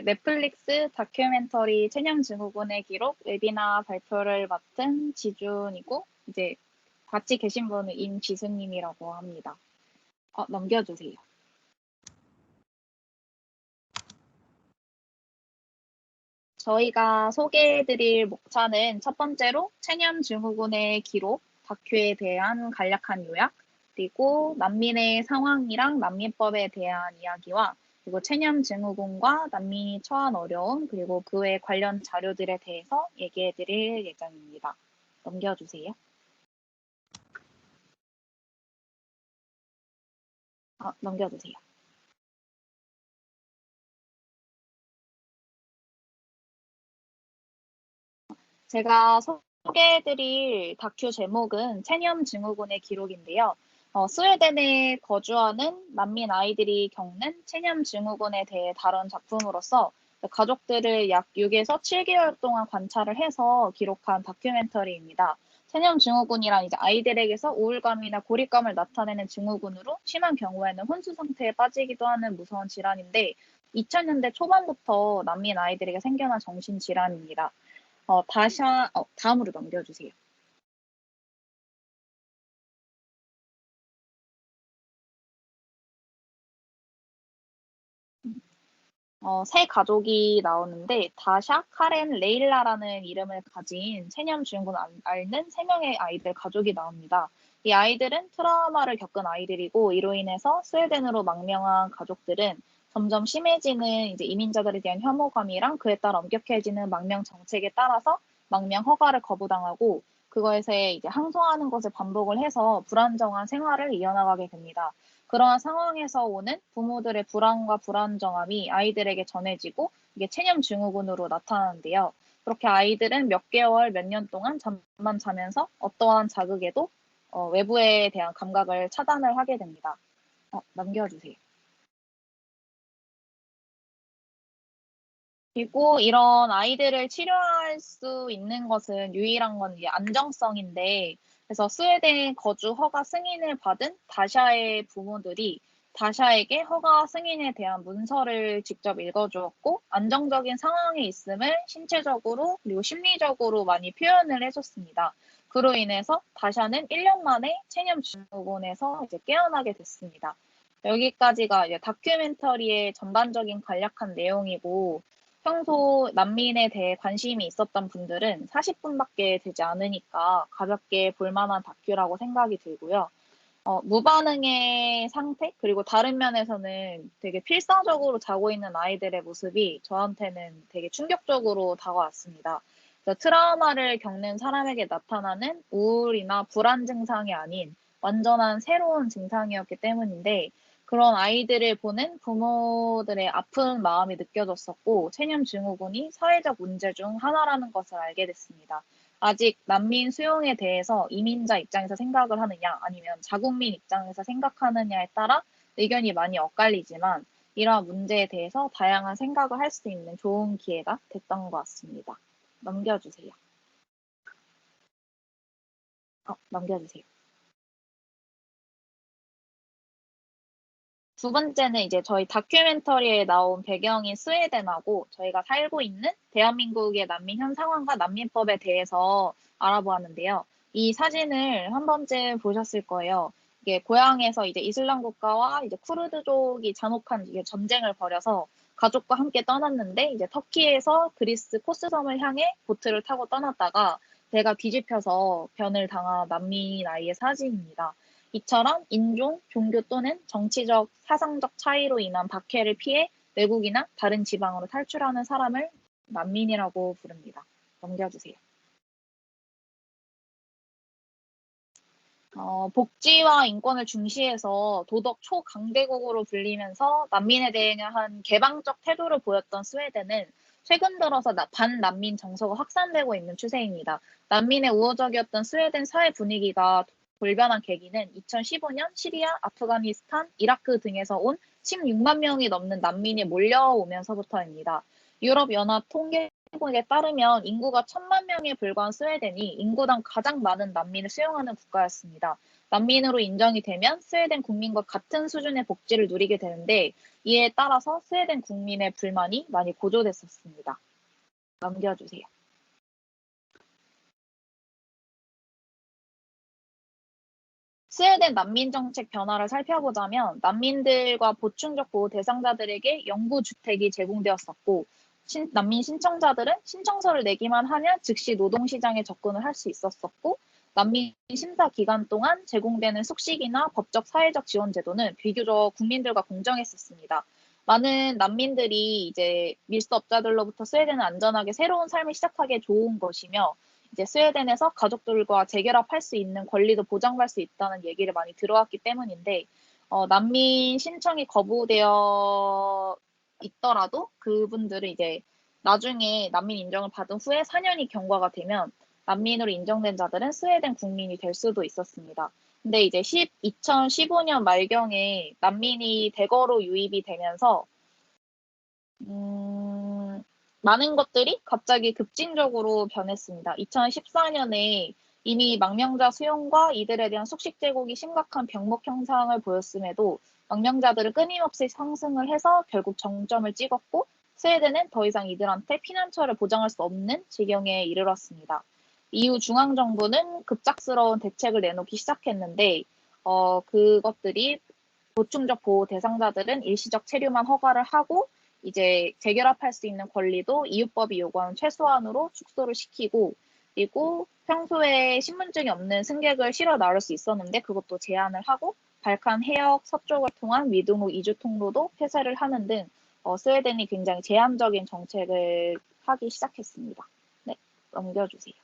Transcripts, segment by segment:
넷플릭스 다큐멘터리 체념증후군의 기록 웨비나 발표를 맡은 지준이고, 이제 같이 계신 분은 임지수님이라고 합니다. 넘겨주세요. 저희가 소개해드릴 목차는 첫 번째로 체념증후군의 기록, 다큐에 대한 간략한 요약, 그리고 난민의 상황이랑 난민법에 대한 이야기와 그리고 체념증후군과 난민이 처한 어려움, 그리고 그외 관련 자료들에 대해서 얘기해드릴 예정입니다. 넘겨주세요. 넘겨주세요. 제가 소개해드릴 다큐 제목은 체념증후군의 기록인데요. 스웨덴에 거주하는 난민 아이들이 겪는 체념증후군에 대해 다룬 작품으로서 가족들을 약 6에서 7개월 동안 관찰을 해서 기록한 다큐멘터리입니다. 체념증후군이란 이제 아이들에게서 우울감이나 고립감을 나타내는 증후군으로 심한 경우에는 혼수 상태에 빠지기도 하는 무서운 질환인데 2000년대 초반부터 난민 아이들에게 생겨난 정신질환입니다. 다음으로 넘겨주세요. 세 가족이 나오는데 다샤, 카렌, 레일라라는 이름을 가진 체념 증후군 앓는 3명의 아이들 가족이 나옵니다. 이 아이들은 트라우마를 겪은 아이들이고 이로 인해서 스웨덴으로 망명한 가족들은 점점 심해지는 이제 이민자들에 대한 혐오감이랑 그에 따라 엄격해지는 망명 정책에 따라서 망명 허가를 거부당하고 그것에 이제 항소하는 것을 반복을 해서 불안정한 생활을 이어나가게 됩니다. 그러한 상황에서 오는 부모들의 불안과 불안정함이 아이들에게 전해지고 이게 체념 증후군으로 나타나는데요. 그렇게 아이들은 몇 개월, 몇 년 동안 잠만 자면서 어떠한 자극에도 외부에 대한 감각을 차단을 하게 됩니다. 넘겨주세요. 그리고 이런 아이들을 치료할 수 있는 것은 유일한 건 이제 안정성인데, 그래서 스웨덴 거주 허가 승인을 받은 다샤의 부모들이 다샤에게 허가 승인에 대한 문서를 직접 읽어주었고, 안정적인 상황에 있음을 신체적으로 그리고 심리적으로 많이 표현을 해줬습니다. 그로 인해서 다샤는 1년 만에 체념 증후군에서 이제 깨어나게 됐습니다. 여기까지가 이제 다큐멘터리의 전반적인 간략한 내용이고, 평소 난민에 대해 관심이 있었던 분들은 40분밖에 되지 않으니까 가볍게 볼 만한 다큐라고 생각이 들고요. 무반응의 상태, 그리고 다른 면에서는 되게 필사적으로 자고 있는 아이들의 모습이 저한테는 되게 충격적으로 다가왔습니다. 트라우마를 겪는 사람에게 나타나는 우울이나 불안 증상이 아닌 완전한 새로운 증상이었기 때문인데 그런 아이들을 보는 부모들의 아픈 마음이 느껴졌었고 체념 증후군이 사회적 문제 중 하나라는 것을 알게 됐습니다. 아직 난민 수용에 대해서 이민자 입장에서 생각을 하느냐 아니면 자국민 입장에서 생각하느냐에 따라 의견이 많이 엇갈리지만 이러한 문제에 대해서 다양한 생각을 할 수 있는 좋은 기회가 됐던 것 같습니다. 넘겨주세요. 넘겨주세요. 두 번째는 이제 저희 다큐멘터리에 나온 배경인 스웨덴하고 저희가 살고 있는 대한민국의 난민 현 상황과 난민법에 대해서 알아보았는데요. 이 사진을 한 번쯤 보셨을 거예요. 이게 고향에서 이제 이슬람 국가와 이제 쿠르드족이 잔혹한 이게 전쟁을 벌여서 가족과 함께 떠났는데 이제 터키에서 그리스 코스섬을 향해 보트를 타고 떠났다가 배가 뒤집혀서 변을 당한 난민 아이의 사진입니다. 이처럼 인종, 종교 또는 정치적, 사상적 차이로 인한 박해를 피해 외국이나 다른 지방으로 탈출하는 사람을 난민이라고 부릅니다. 넘겨주세요. 복지와 인권을 중시해서 도덕 초강대국으로 불리면서 난민에 대한 개방적 태도를 보였던 스웨덴은 최근 들어서 반난민 정서가 확산되고 있는 추세입니다. 난민의 우호적이었던 스웨덴 사회 분위기가 돌변한 계기는 2015년 시리아, 아프가니스탄, 이라크 등에서 온 16만 명이 넘는 난민이 몰려오면서부터입니다. 유럽연합 통계 공약에 따르면 인구가 1,000만 명에 불과한 스웨덴이 인구당 가장 많은 난민을 수용하는 국가였습니다. 난민으로 인정이 되면 스웨덴 국민과 같은 수준의 복지를 누리게 되는데 이에 따라서 스웨덴 국민의 불만이 많이 고조됐었습니다. 넘겨주세요. 스웨덴 난민 정책 변화를 살펴보자면 난민들과 보충적 보호 대상자들에게 영구 주택이 제공되었었고 난민 신청자들은 신청서를 내기만 하면 즉시 노동시장에 접근을 할 수 있었었고 난민 심사 기간 동안 제공되는 숙식이나 법적 사회적 지원 제도는 비교적 국민들과 공정했었습니다. 많은 난민들이 이제 밀수업자들로부터 스웨덴은 안전하게 새로운 삶을 시작하기에 좋은 것이며 이제 스웨덴에서 가족들과 재결합할 수 있는 권리도 보장받을 수 있다는 얘기를 많이 들어왔기 때문인데 난민 신청이 거부되어 있더라도 그분들은 이제 나중에 난민 인정을 받은 후에 4년이 경과가 되면 난민으로 인정된 자들은 스웨덴 국민이 될 수도 있었습니다. 근데 이제 2015년 말경에 난민이 대거로 유입이 되면서 많은 것들이 갑자기 급진적으로 변했습니다. 2014년에 이미 망명자 수용과 이들에 대한 숙식 제공이 심각한 병목 현상을 보였음에도 망명자들은 끊임없이 상승을 해서 결국 정점을 찍었고 스웨덴은 더 이상 이들한테 피난처를 보장할 수 없는 지경에 이르렀습니다. 이후 중앙정부는 급작스러운 대책을 내놓기 시작했는데 그것들이 보충적 보호 대상자들은 일시적 체류만 허가를 하고 이제 재결합할 수 있는 권리도 이웃법이 요구하는 최소한으로 축소를 시키고 그리고 평소에 신분증이 없는 승객을 실어 나올 수 있었는데 그것도 제한을 하고 발칸 해역 서쪽을 통한 미등호 이주 통로도 폐쇄를 하는 등 스웨덴이 굉장히 제한적인 정책을 하기 시작했습니다. 네, 넘겨주세요.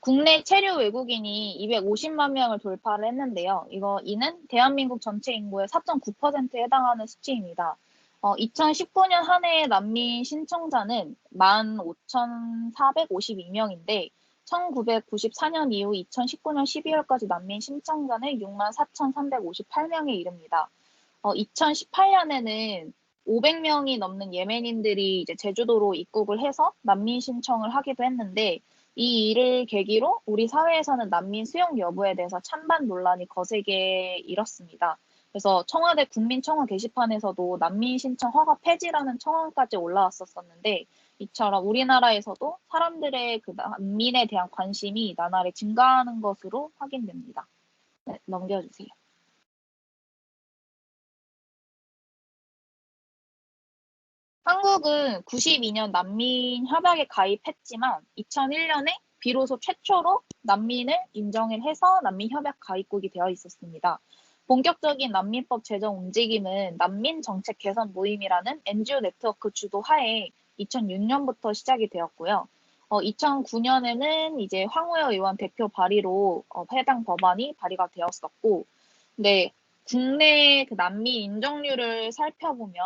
국내 체류 외국인이 250만 명을 돌파를 했는데요. 이는 대한민국 전체 인구의 4.9%에 해당하는 수치입니다. 2019년 한 해의 난민 신청자는 15,452명인데 1994년 이후 2019년 12월까지 난민 신청자는 64,358명에 이릅니다. 2018년에는 500명이 넘는 예멘인들이 이제 제주도로 입국을 해서 난민 신청을 하기도 했는데 이 일을 계기로 우리 사회에서는 난민 수용 여부에 대해서 찬반 논란이 거세게 일었습니다. 그래서 청와대 국민청원 게시판에서도 난민 신청 허가 폐지라는 청원까지 올라왔었는데 이처럼 우리나라에서도 사람들의 그 난민에 대한 관심이 나날이 증가하는 것으로 확인됩니다. 네, 넘겨주세요. 한국은 92년 난민 협약에 가입했지만 2001년에 비로소 최초로 난민을 인정을 해서 난민 협약 가입국이 되어 있었습니다. 본격적인 난민법 제정 움직임은 난민 정책 개선 모임이라는 NGO 네트워크 주도 하에 2006년부터 시작이 되었고요. 2009년에는 이제 황우여 의원 대표 발의로 해당 법안이 발의가 되었었고, 근데 국내 그 난민 인정률을 살펴보면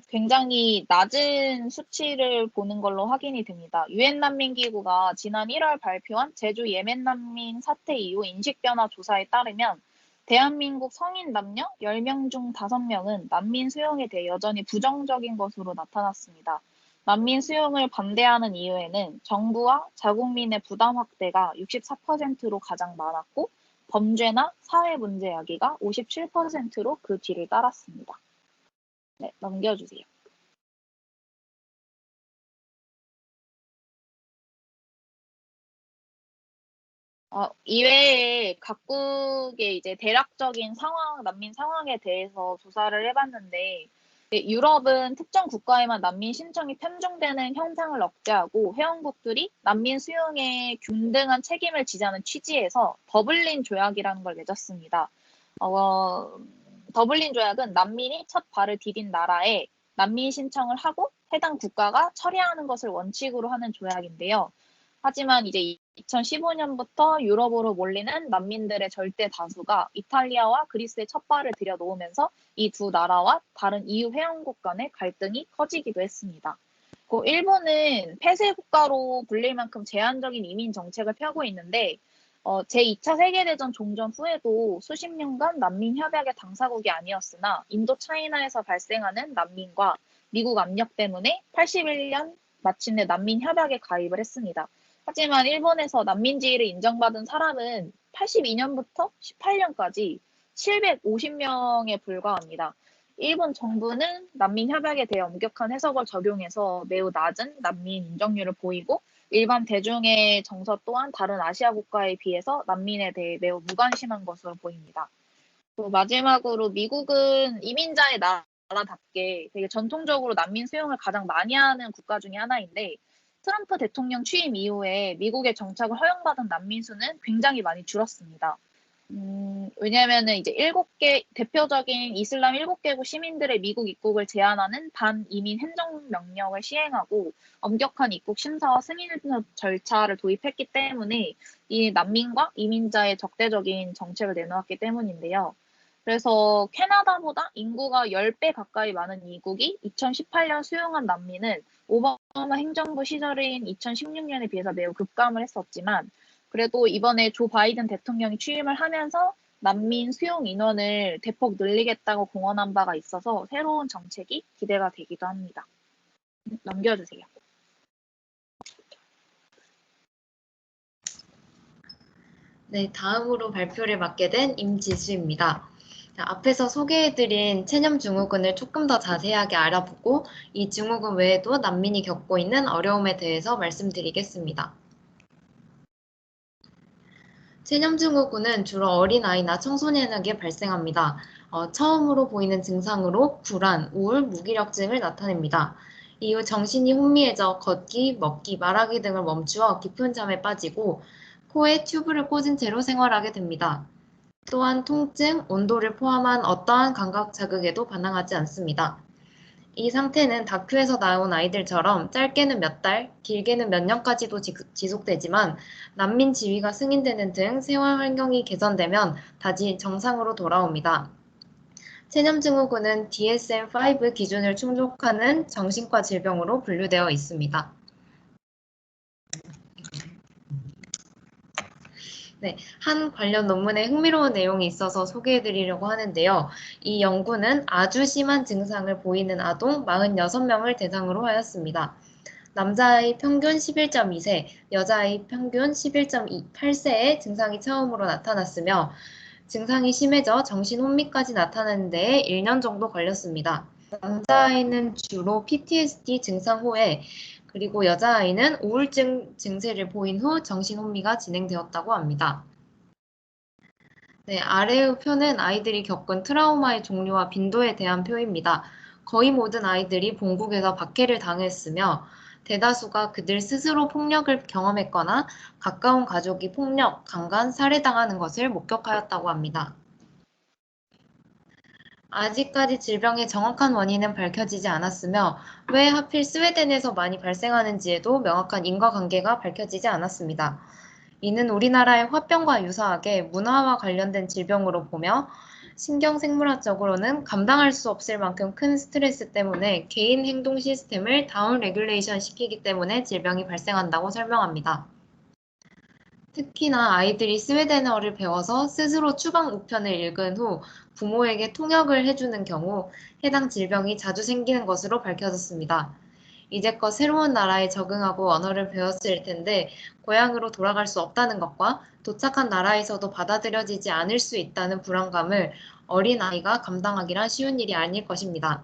굉장히 낮은 수치를 보는 걸로 확인이 됩니다. 유엔 난민기구가 지난 1월 발표한 제주 예멘 난민 사태 이후 인식 변화 조사에 따르면 대한민국 성인 남녀 10명 중 5명은 난민 수용에 대해 여전히 부정적인 것으로 나타났습니다. 난민 수용을 반대하는 이유에는 정부와 자국민의 부담 확대가 64%로 가장 많았고 범죄나 사회 문제 야기가 57%로 그 뒤를 따랐습니다. 네, 넘겨주세요. 이외에 각국의 이제 대략적인 상황, 난민 상황에 대해서 조사를 해봤는데, 유럽은 특정 국가에만 난민 신청이 편중되는 현상을 억제하고 회원국들이 난민 수용에 균등한 책임을 지자는 취지에서 더블린 조약이라는 걸 맺었습니다. 더블린 조약은 난민이 첫 발을 디딘 나라에 난민 신청을 하고 해당 국가가 처리하는 것을 원칙으로 하는 조약인데요. 하지만 이제 2015년부터 유럽으로 몰리는 난민들의 절대 다수가 이탈리아와 그리스에 첫 발을 들여놓으면서 이 두 나라와 다른 EU 회원국 간의 갈등이 커지기도 했습니다. 일본은 폐쇄 국가로 불릴 만큼 제한적인 이민 정책을 펴고 있는데 제2차 세계대전 종전 후에도 수십 년간 난민 협약의 당사국이 아니었으나 인도차이나에서 발생하는 난민과 미국 압력 때문에 81년 마침내 난민 협약에 가입을 했습니다. 하지만 일본에서 난민 지위를 인정받은 사람은 82년부터 18년까지 750명에 불과합니다. 일본 정부는 난민 협약에 대해 엄격한 해석을 적용해서 매우 낮은 난민 인정률을 보이고 일반 대중의 정서 또한 다른 아시아 국가에 비해서 난민에 대해 매우 무관심한 것으로 보입니다. 또 마지막으로 미국은 이민자의 나라답게 되게 전통적으로 난민 수용을 가장 많이 하는 국가 중에 하나인데 트럼프 대통령 취임 이후에 미국에 정착을 허용받은 난민 수는 굉장히 많이 줄었습니다. 왜냐면은 이제 7개 대표적인 이슬람 7개국 시민들의 미국 입국을 제한하는 반이민 행정명령을 시행하고 엄격한 입국 심사와 승인 절차를 도입했기 때문에 이 난민과 이민자의 적대적인 정책을 내놓았기 때문인데요. 그래서 캐나다보다 인구가 10배 가까이 많은 미국이 2018년 수용한 난민은 오바마 행정부 시절인 2016년에 비해서 매우 급감을 했었지만 그래도 이번에 조 바이든 대통령이 취임을 하면서 난민 수용 인원을 대폭 늘리겠다고 공언한 바가 있어서 새로운 정책이 기대가 되기도 합니다. 넘겨주세요. 네, 다음으로 발표를 맡게 된 임지수입니다. 앞에서 소개해드린 체념 증후군을 조금 더 자세하게 알아보고 이 증후군 외에도 난민이 겪고 있는 어려움에 대해서 말씀드리겠습니다. 체념 증후군은 주로 어린아이나 청소년에게 발생합니다. 처음으로 보이는 증상으로 불안, 우울, 무기력증을 나타냅니다. 이후 정신이 혼미해져 걷기, 먹기, 말하기 등을 멈추어 깊은 잠에 빠지고 코에 튜브를 꽂은 채로 생활하게 됩니다. 또한 통증, 온도를 포함한 어떠한 감각 자극에도 반항하지 않습니다. 이 상태는 다큐에서 나온 아이들처럼 짧게는 몇 달, 길게는 몇 년까지도 지속되지만 난민 지위가 승인되는 등 생활 환경이 개선되면 다시 정상으로 돌아옵니다. 체념 증후군은 DSM-5 기준을 충족하는 정신과 질병으로 분류되어 있습니다. 네, 한 관련 논문에 흥미로운 내용이 있어서 소개해드리려고 하는데요. 이 연구는 아주 심한 증상을 보이는 아동 46명을 대상으로 하였습니다. 남자아이 평균 11.2세, 여자아이 평균 11.8세의 증상이 처음으로 나타났으며 증상이 심해져 정신 혼미까지 나타나는 데에 1년 정도 걸렸습니다. 남자아이는 주로 PTSD 증상 후에 그리고 여자아이는 우울증 증세를 보인 후 정신혼미가 진행되었다고 합니다. 네, 아래의 표는 아이들이 겪은 트라우마의 종류와 빈도에 대한 표입니다. 거의 모든 아이들이 본국에서 박해를 당했으며 대다수가 그들 스스로 폭력을 경험했거나 가까운 가족이 폭력, 강간, 살해당하는 것을 목격하였다고 합니다. 아직까지 질병의 정확한 원인은 밝혀지지 않았으며 왜 하필 스웨덴에서 많이 발생하는지에도 명확한 인과관계가 밝혀지지 않았습니다. 이는 우리나라의 화병과 유사하게 문화와 관련된 질병으로 보며 신경생물학적으로는 감당할 수 없을 만큼 큰 스트레스 때문에 개인 행동 시스템을 다운 레귤레이션 시키기 때문에 질병이 발생한다고 설명합니다. 특히나 아이들이 스웨덴어를 배워서 스스로 추방 우편을 읽은 후 부모에게 통역을 해주는 경우 해당 질병이 자주 생기는 것으로 밝혀졌습니다. 이제껏 새로운 나라에 적응하고 언어를 배웠을 텐데 고향으로 돌아갈 수 없다는 것과 도착한 나라에서도 받아들여지지 않을 수 있다는 불안감을 어린아이가 감당하기란 쉬운 일이 아닐 것입니다.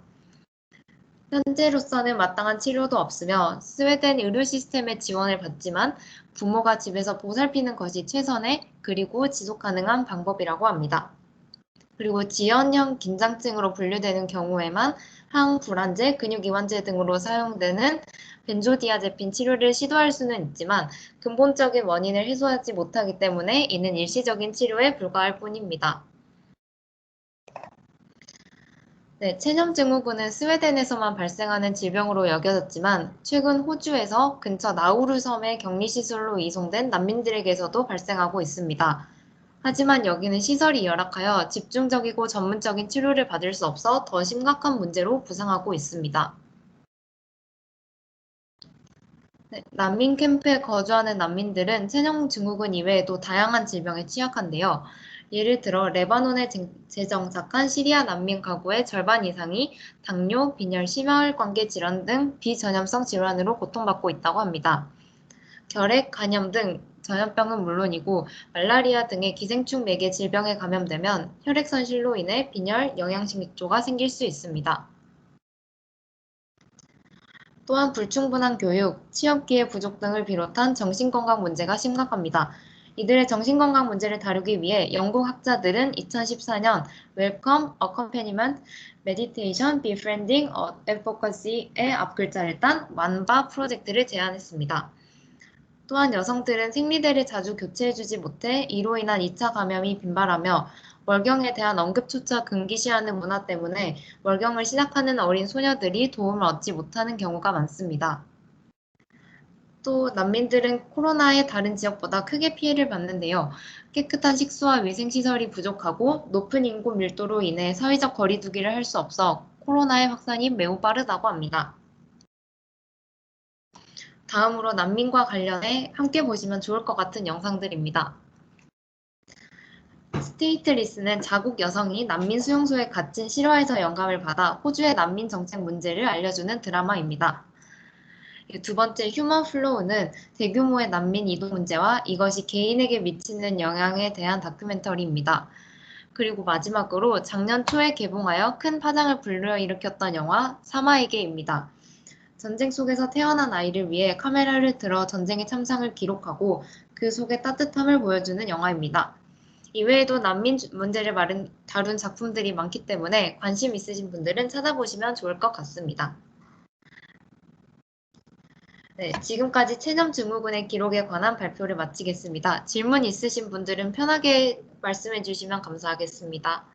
현재로서는 마땅한 치료도 없으며 스웨덴 의료 시스템의 지원을 받지만 부모가 집에서 보살피는 것이 최선의 그리고 지속 가능한 방법이라고 합니다. 그리고 지연형 긴장증으로 분류되는 경우에만 항불안제, 근육이완제 등으로 사용되는 벤조디아제핀 치료를 시도할 수는 있지만 근본적인 원인을 해소하지 못하기 때문에 이는 일시적인 치료에 불과할 뿐입니다. 네, 체념 증후군은 스웨덴에서만 발생하는 질병으로 여겨졌지만 최근 호주에서 근처 나우루 섬의 격리시설로 이송된 난민들에게서도 발생하고 있습니다. 하지만 여기는 시설이 열악하여 집중적이고 전문적인 치료를 받을 수 없어 더 심각한 문제로 부상하고 있습니다. 네, 난민 캠프에 거주하는 난민들은 체형 증후군 이외에도 다양한 질병에 취약한데요. 예를 들어 레바논에 재정착한 시리아 난민 가구의 절반 이상이 당뇨, 빈혈, 심혈관계 질환 등 비전염성 질환으로 고통받고 있다고 합니다. 결핵, 간염 등 전염병은 물론이고 말라리아 등의 기생충 매개 질병에 감염되면 혈액손실로 인해 빈혈, 영양식 약조가 생길 수 있습니다. 또한 불충분한 교육, 취업 기회 부족 등을 비롯한 정신건강 문제가 심각합니다. 이들의 정신건강 문제를 다루기 위해 영국 학자들은 2014년 Welcome, Accompaniment, Meditation, Befriending, Advocacy의 앞글자를 딴 완바 프로젝트를 제안했습니다. 또한 여성들은 생리대를 자주 교체해주지 못해 이로 인한 2차 감염이 빈발하며 월경에 대한 언급조차 금기시하는 문화 때문에 월경을 시작하는 어린 소녀들이 도움을 얻지 못하는 경우가 많습니다. 또 난민들은 코로나의 다른 지역보다 크게 피해를 받는데요. 깨끗한 식수와 위생시설이 부족하고 높은 인구 밀도로 인해 사회적 거리두기를 할 수 없어 코로나의 확산이 매우 빠르다고 합니다. 다음으로 난민과 관련해 함께 보시면 좋을 것 같은 영상들입니다. 스테이트리스는 자국 여성이 난민 수용소에 갇힌 실화에서 영감을 받아 호주의 난민 정책 문제를 알려주는 드라마입니다. 두 번째 휴먼 플로우는 대규모의 난민 이동 문제와 이것이 개인에게 미치는 영향에 대한 다큐멘터리입니다. 그리고 마지막으로 작년 초에 개봉하여 큰 파장을 불러일으켰던 영화 사마에게입니다. 전쟁 속에서 태어난 아이를 위해 카메라를 들어 전쟁의 참상을 기록하고 그 속의 따뜻함을 보여주는 영화입니다. 이외에도 난민 문제를 다룬 작품들이 많기 때문에 관심 있으신 분들은 찾아보시면 좋을 것 같습니다. 네, 지금까지 체념 증후군의 기록에 관한 발표를 마치겠습니다. 질문 있으신 분들은 편하게 말씀해 주시면 감사하겠습니다.